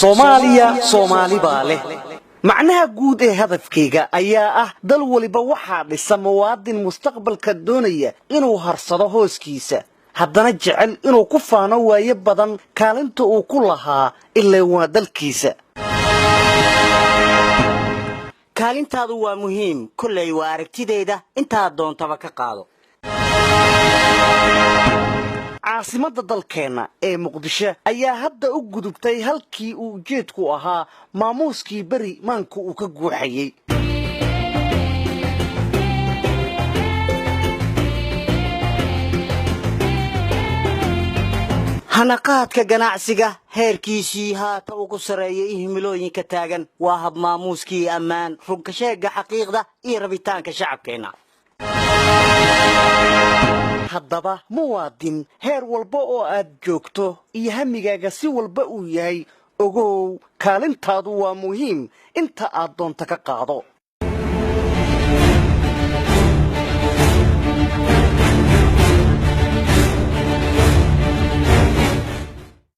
Soomaaliya Soomaali baa leh macnaha guud ee hadafkayga ayaa ah dal waliba waxa dhisan muwaadin mustaqbalka doonaya inuu harsado hooskiisa haddana jecel inuu ku faano waaye badan kaalinta uu ku lahaa ilaa waa dalkiisa kaalintaadu waa muhiim kullay waa aragtideeda inta doontaba ka qaado caasimada dalkeena ee Muqdisho ayaa hadda u gudubtay halkii uu jeedku ahaa maamuuskii bari maanku uu ka guuxayay hanaqaadka ganacsiga heerkiisii haata ugu sareeyay himilooyinka taagan waa hab maamuuskii ammaan runka sheega xaqiiqda iyo rabitaanka shacabkeena haddaba muwaadin heer walba oo aad joogto iyo hamigaaga si walba uu yahay ogow kaalintaadu waa muhiim inta aad doonto ka qaado